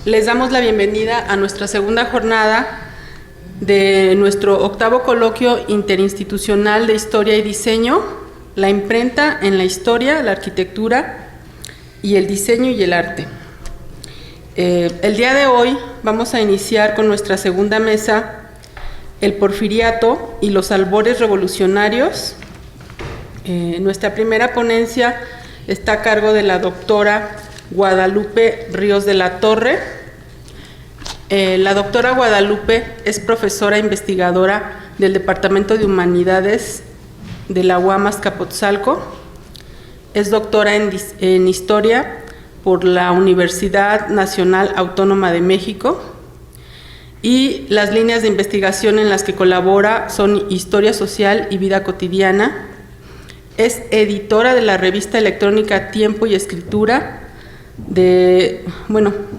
Les damos la bienvenida a nuestra segunda jornada de nuestro octavo coloquio interinstitucional de Historia y Diseño, la imprenta en la historia, la arquitectura y el diseño y el arte. El día de hoy vamos a iniciar con nuestra segunda mesa, el Porfiriato y los albores revolucionarios. Nuestra primera ponencia está a cargo de la doctora Guadalupe Ríos de la Torre. La doctora Guadalupe es profesora investigadora del Departamento de Humanidades de la UAM Azcapotzalco. Es doctora en Historia por la Universidad Nacional Autónoma de México. Y las líneas de investigación en las que colabora son Historia Social y Vida Cotidiana. Es editora de la revista electrónica Tiempo y Escritura.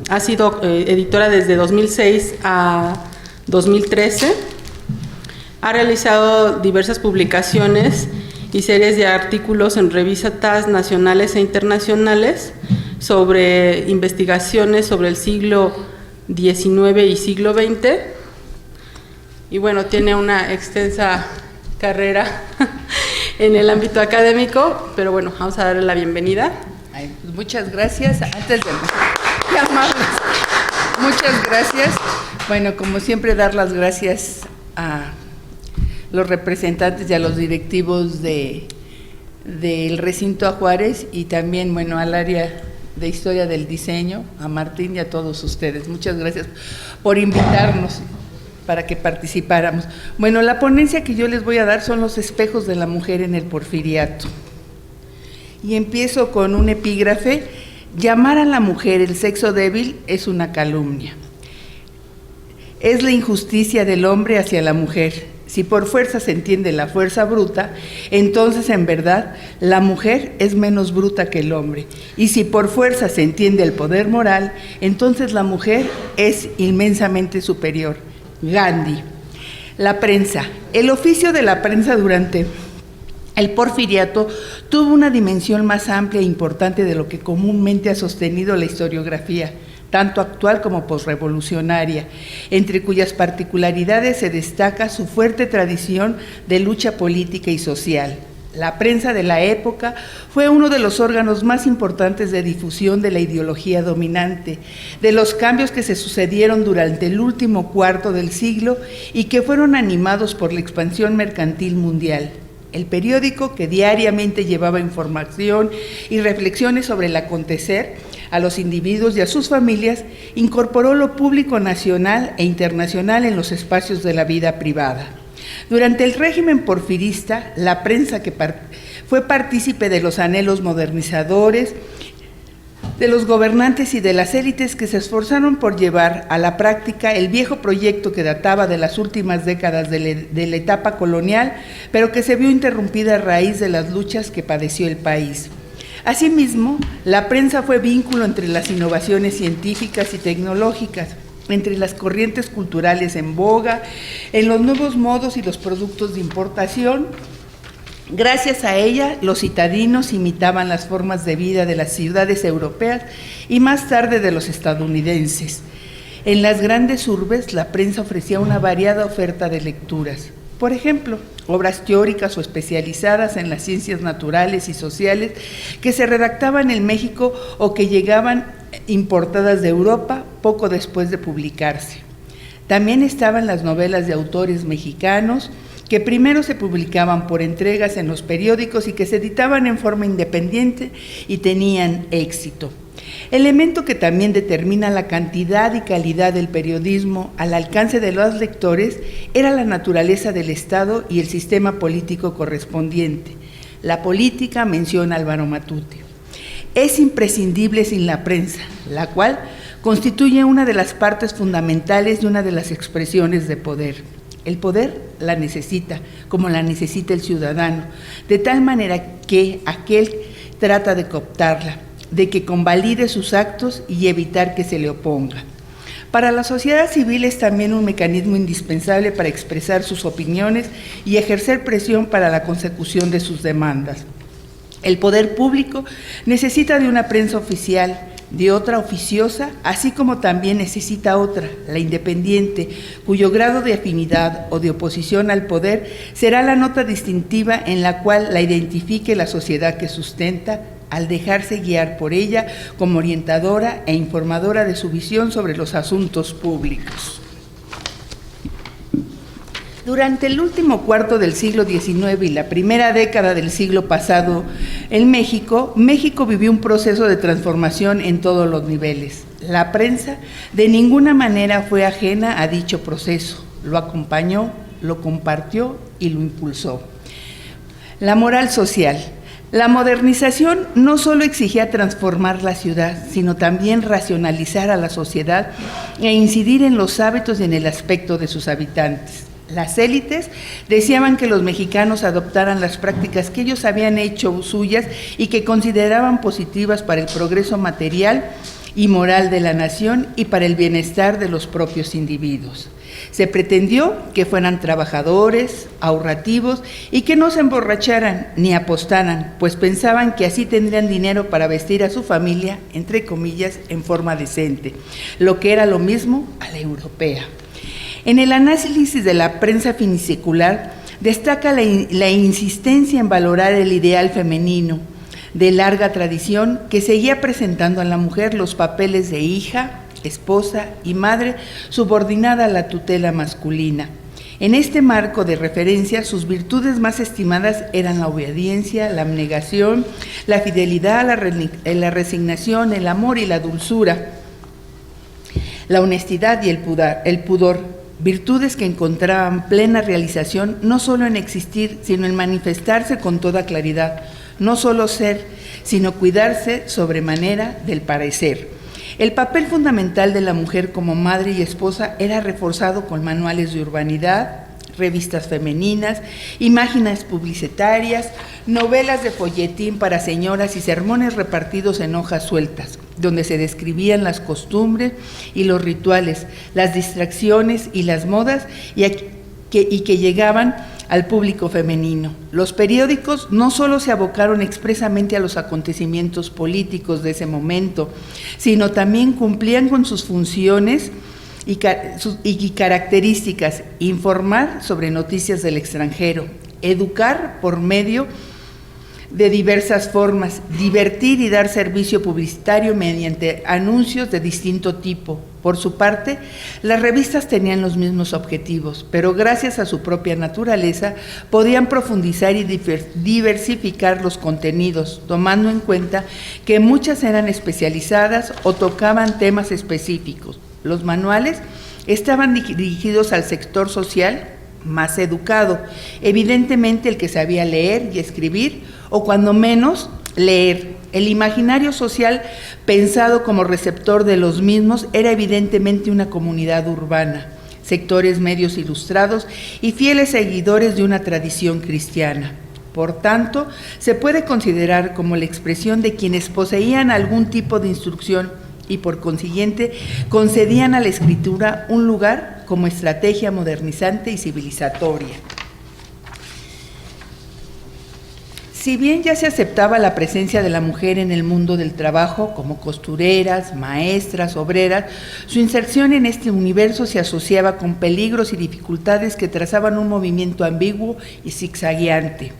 Ha sido editora desde 2006 a 2013. Ha realizado diversas publicaciones y series de artículos en revistas nacionales e internacionales sobre investigaciones sobre el siglo XIX y siglo XX. Y bueno, tiene una extensa carrera en el ámbito académico, pero bueno, vamos a darle la bienvenida. Pues muchas gracias. Qué amables. Muchas gracias. Bueno, como siempre, dar las gracias a los representantes y a los directivos del recinto Juárez y también, bueno, al área de Historia del Diseño, a Martín y a todos ustedes. Muchas gracias por invitarnos para que participáramos. Bueno, la ponencia que yo les voy a dar son los espejos de la mujer en el Porfiriato. Y empiezo con un epígrafe: llamar a la mujer el sexo débil es una calumnia. Es la injusticia del hombre hacia la mujer. Si por fuerza se entiende la fuerza bruta, entonces en verdad la mujer es menos bruta que el hombre. Y si por fuerza se entiende el poder moral, entonces la mujer es inmensamente superior. Gandhi. La prensa. El oficio de la prensa durante el Porfiriato tuvo una dimensión más amplia e importante de lo que comúnmente ha sostenido la historiografía, tanto actual como posrevolucionaria, entre cuyas particularidades se destaca su fuerte tradición de lucha política y social. La prensa de la época fue uno de los órganos más importantes de difusión de la ideología dominante, de los cambios que se sucedieron durante el último cuarto del siglo y que fueron animados por la expansión mercantil mundial. El periódico, que diariamente llevaba información y reflexiones sobre el acontecer a los individuos y a sus familias, incorporó lo público nacional e internacional en los espacios de la vida privada. Durante el régimen porfirista, la prensa que fue partícipe de los anhelos modernizadores de los gobernantes y de las élites que se esforzaron por llevar a la práctica el viejo proyecto que databa de las últimas décadas de la etapa colonial, pero que se vio interrumpida a raíz de las luchas que padeció el país. Asimismo, la prensa fue vínculo entre las innovaciones científicas y tecnológicas, entre las corrientes culturales en boga, en los nuevos modos y los productos de importación. Gracias a ella, los citadinos imitaban las formas de vida de las ciudades europeas y más tarde de los estadounidenses. En las grandes urbes, la prensa ofrecía una variada oferta de lecturas. Por ejemplo, obras teóricas o especializadas en las ciencias naturales y sociales que se redactaban en México o que llegaban importadas de Europa poco después de publicarse. También estaban las novelas de autores mexicanos, que primero se publicaban por entregas en los periódicos y que se editaban en forma independiente y tenían éxito. Elemento que también determina la cantidad y calidad del periodismo al alcance de los lectores era la naturaleza del Estado y el sistema político correspondiente. La política, menciona Álvaro Matute, es imprescindible sin la prensa, la cual constituye una de las partes fundamentales y una de las expresiones de poder. El poder la necesita, como la necesita el ciudadano, de tal manera que aquel trata de cooptarla, de que convalide sus actos y evitar que se le oponga. Para la sociedad civil es también un mecanismo indispensable para expresar sus opiniones y ejercer presión para la consecución de sus demandas. El poder público necesita de una prensa oficial, de otra oficiosa, así como también necesita otra, la independiente, cuyo grado de afinidad o de oposición al poder será la nota distintiva en la cual la identifique la sociedad que sustenta, al dejarse guiar por ella como orientadora e informadora de su visión sobre los asuntos públicos. Durante el último cuarto del siglo XIX y la primera década del siglo pasado en México vivió un proceso de transformación en todos los niveles. La prensa de ninguna manera fue ajena a dicho proceso, lo acompañó, lo compartió y lo impulsó. La moral social. La modernización no solo exigía transformar la ciudad, sino también racionalizar a la sociedad e incidir en los hábitos y en el aspecto de sus habitantes. Las élites deseaban que los mexicanos adoptaran las prácticas que ellos habían hecho suyas y que consideraban positivas para el progreso material y moral de la nación y para el bienestar de los propios individuos. Se pretendió que fueran trabajadores, ahorrativos y que no se emborracharan ni apostaran, pues pensaban que así tendrían dinero para vestir a su familia, entre comillas, en forma decente, lo que era lo mismo a la europea. En el análisis de la prensa finisecular destaca la insistencia en valorar el ideal femenino de larga tradición que seguía presentando a la mujer los papeles de hija, esposa y madre subordinada a la tutela masculina. En este marco de referencia, sus virtudes más estimadas eran la obediencia, la abnegación, la fidelidad, la resignación, el amor y la dulzura, la honestidad y el pudor. Virtudes que encontraban plena realización no solo en existir, sino en manifestarse con toda claridad, no solo ser, sino cuidarse sobremanera del parecer. El papel fundamental de la mujer como madre y esposa era reforzado con manuales de urbanidad, revistas femeninas, imágenes publicitarias, novelas de folletín para señoras y sermones repartidos en hojas sueltas, donde se describían las costumbres y los rituales, las distracciones y las modas y que llegaban al público femenino. Los periódicos no solo se abocaron expresamente a los acontecimientos políticos de ese momento, sino también cumplían con sus funciones y características: informar sobre noticias del extranjero, educar por medio de diversas formas, divertir y dar servicio publicitario mediante anuncios de distinto tipo. Por su parte, las revistas tenían los mismos objetivos, pero gracias a su propia naturaleza podían profundizar y diversificar los contenidos, tomando en cuenta que muchas eran especializadas o tocaban temas específicos. Los manuales estaban dirigidos al sector social más educado, evidentemente el que sabía leer y escribir, o cuando menos leer. El imaginario social pensado como receptor de los mismos era evidentemente una comunidad urbana, sectores medios ilustrados y fieles seguidores de una tradición cristiana. Por tanto, se puede considerar como la expresión de quienes poseían algún tipo de instrucción y por consiguiente concedían a la escritura un lugar como estrategia modernizante y civilizatoria. Si bien ya se aceptaba la presencia de la mujer en el mundo del trabajo como costureras, maestras, obreras, su inserción en este universo se asociaba con peligros y dificultades que trazaban un movimiento ambiguo y zigzagueante,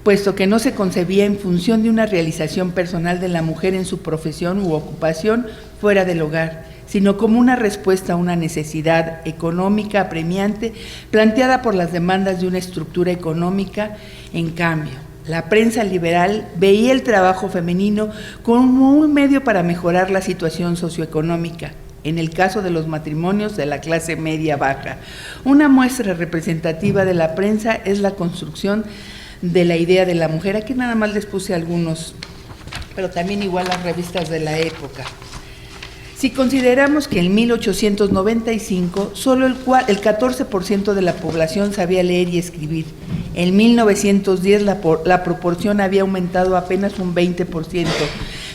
puesto que no se concebía en función de una realización personal de la mujer en su profesión u ocupación fuera del hogar, sino como una respuesta a una necesidad económica apremiante planteada por las demandas de una estructura económica. En cambio, la prensa liberal veía el trabajo femenino como un medio para mejorar la situación socioeconómica, en el caso de los matrimonios de la clase media-baja. Una muestra representativa de la prensa es la construcción de la idea de la mujer. Aquí nada más les puse algunos, pero también igual las revistas de la época. Si consideramos que en 1895 solo el 14% de la población sabía leer y escribir, en 1910 la proporción había aumentado apenas un 20%.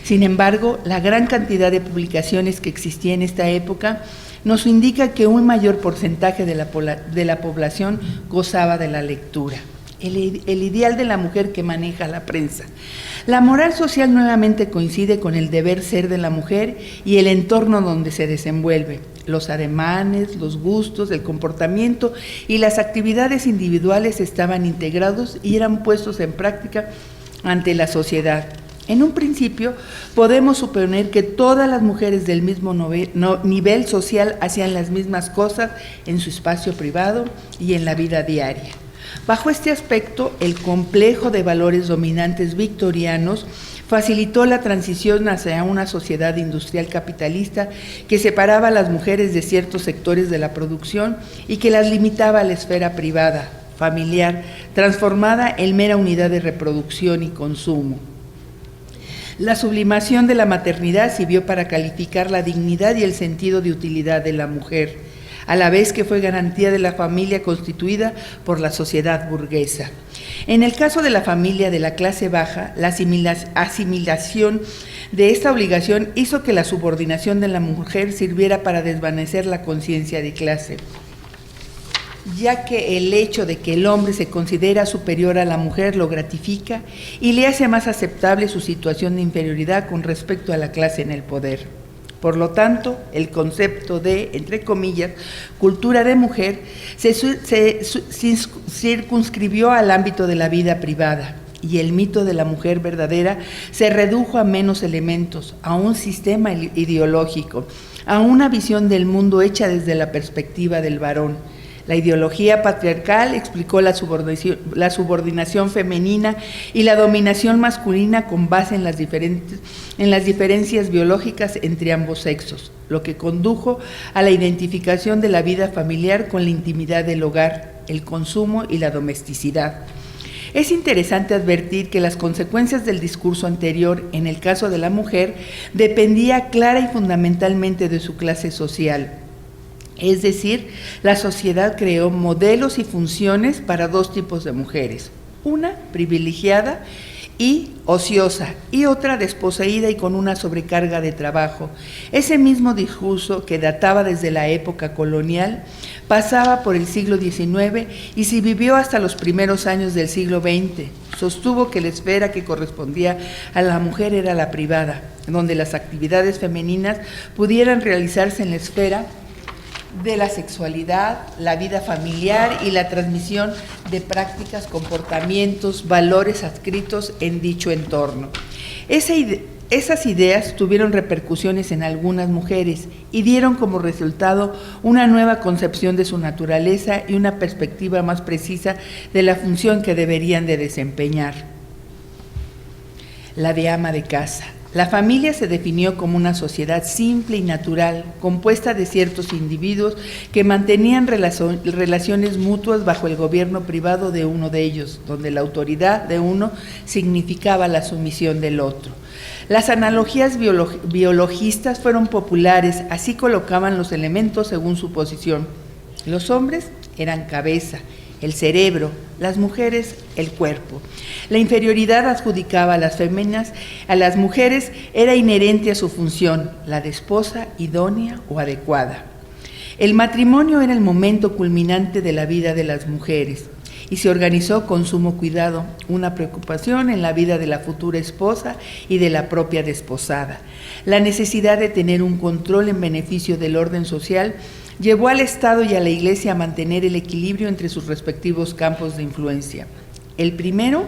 Sin embargo, la gran cantidad de publicaciones que existía en esta época nos indica que un mayor porcentaje de la población gozaba de la lectura. el ideal de la mujer que maneja la prensa. La moral social nuevamente coincide con el deber ser de la mujer y el entorno donde se desenvuelve. Los ademanes, los gustos, el comportamiento y las actividades individuales estaban integrados y eran puestos en práctica ante la sociedad. En un principio, podemos suponer que todas las mujeres del mismo nivel social hacían las mismas cosas en su espacio privado y en la vida diaria. Bajo este aspecto, el complejo de valores dominantes victorianos facilitó la transición hacia una sociedad industrial capitalista que separaba a las mujeres de ciertos sectores de la producción y que las limitaba a la esfera privada, familiar, transformada en mera unidad de reproducción y consumo. La sublimación de la maternidad sirvió para calificar la dignidad y el sentido de utilidad de la mujer, a la vez que fue garantía de la familia constituida por la sociedad burguesa. En el caso de la familia de la clase baja, la asimilación de esta obligación hizo que la subordinación de la mujer sirviera para desvanecer la conciencia de clase, ya que el hecho de que el hombre se considera superior a la mujer lo gratifica y le hace más aceptable su situación de inferioridad con respecto a la clase en el poder. Por lo tanto, el concepto de, entre comillas, cultura de mujer se circunscribió al ámbito de la vida privada y el mito de la mujer verdadera se redujo a menos elementos, a un sistema ideológico, a una visión del mundo hecha desde la perspectiva del varón. La ideología patriarcal explicó la subordinación femenina y la dominación masculina con base en las diferencias biológicas entre ambos sexos, lo que condujo a la identificación de la vida familiar con la intimidad del hogar, el consumo y la domesticidad. Es interesante advertir que las consecuencias del discurso anterior, en el caso de la mujer, dependía clara y fundamentalmente de su clase social. Es decir, la sociedad creó modelos y funciones para dos tipos de mujeres, una privilegiada y ociosa, y otra desposeída y con una sobrecarga de trabajo. Ese mismo discurso, que databa desde la época colonial, pasaba por el siglo XIX y se vivió hasta los primeros años del siglo XX. Sostuvo que la esfera que correspondía a la mujer era la privada, donde las actividades femeninas pudieran realizarse en la esfera de la sexualidad, la vida familiar y la transmisión de prácticas, comportamientos, valores adscritos en dicho entorno. Esas ideas tuvieron repercusiones en algunas mujeres y dieron como resultado una nueva concepción de su naturaleza y una perspectiva más precisa de la función que deberían de desempeñar. La de ama de casa. La familia se definió como una sociedad simple y natural, compuesta de ciertos individuos que mantenían relaciones mutuas bajo el gobierno privado de uno de ellos, donde la autoridad de uno significaba la sumisión del otro. Las analogías biologistas fueron populares, así colocaban los elementos según su posición. Los hombres eran cabeza, el cerebro, las mujeres, el cuerpo. La inferioridad adjudicaba a las mujeres era inherente a su función, la de esposa idónea o adecuada. El matrimonio era el momento culminante de la vida de las mujeres y se organizó con sumo cuidado, una preocupación en la vida de la futura esposa y de la propia desposada. La necesidad de tener un control en beneficio del orden social llevó al Estado y a la Iglesia a mantener el equilibrio entre sus respectivos campos de influencia. El primero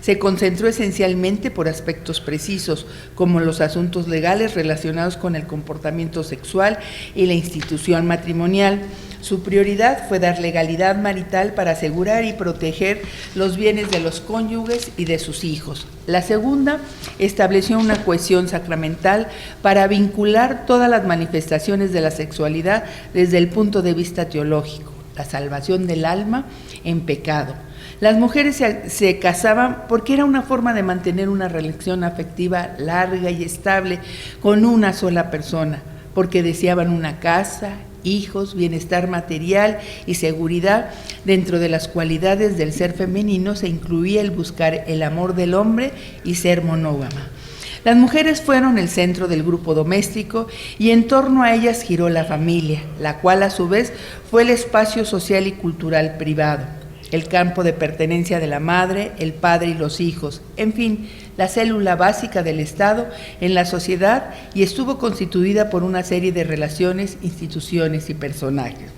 se concentró esencialmente por aspectos precisos, como los asuntos legales relacionados con el comportamiento sexual y la institución matrimonial. Su prioridad fue dar legalidad marital para asegurar y proteger los bienes de los cónyuges y de sus hijos. La segunda estableció una cohesión sacramental para vincular todas las manifestaciones de la sexualidad desde el punto de vista teológico, la salvación del alma en pecado. Las mujeres se casaban porque era una forma de mantener una relación afectiva larga y estable con una sola persona, porque deseaban una casa, hijos, bienestar material y seguridad. Dentro de las cualidades del ser femenino se incluía el buscar el amor del hombre y ser monógama. Las mujeres fueron el centro del grupo doméstico y en torno a ellas giró la familia, la cual a su vez fue el espacio social y cultural privado. el campo de pertenencia de la madre, el padre y los hijos, en fin, la célula básica del Estado en la sociedad, y estuvo constituida por una serie de relaciones, instituciones y personajes.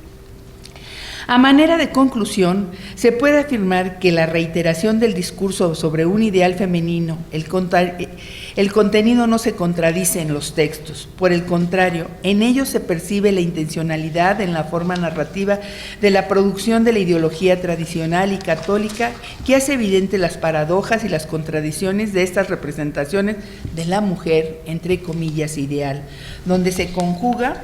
A manera de conclusión, se puede afirmar que la reiteración del discurso sobre un ideal femenino, el contenido no se contradice en los textos. Por el contrario, en ellos se percibe la intencionalidad en la forma narrativa de la producción de la ideología tradicional y católica, que hace evidente las paradojas y las contradicciones de estas representaciones de la mujer, entre comillas, ideal, donde se conjuga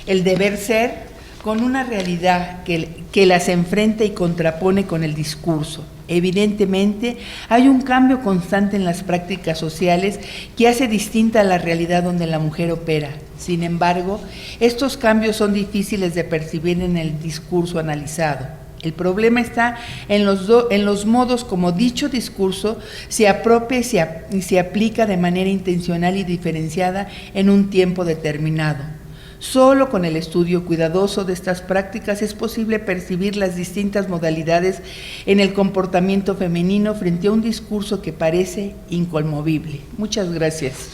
el deber ser con una realidad que las enfrenta y contrapone con el discurso. Evidentemente, hay un cambio constante en las prácticas sociales que hace distinta a la realidad donde la mujer opera. Sin embargo, estos cambios son difíciles de percibir en el discurso analizado. El problema está en los modos como dicho discurso se apropia y se aplica de manera intencional y diferenciada en un tiempo determinado. Solo con el estudio cuidadoso de estas prácticas es posible percibir las distintas modalidades en el comportamiento femenino frente a un discurso que parece inconmovible. Muchas gracias.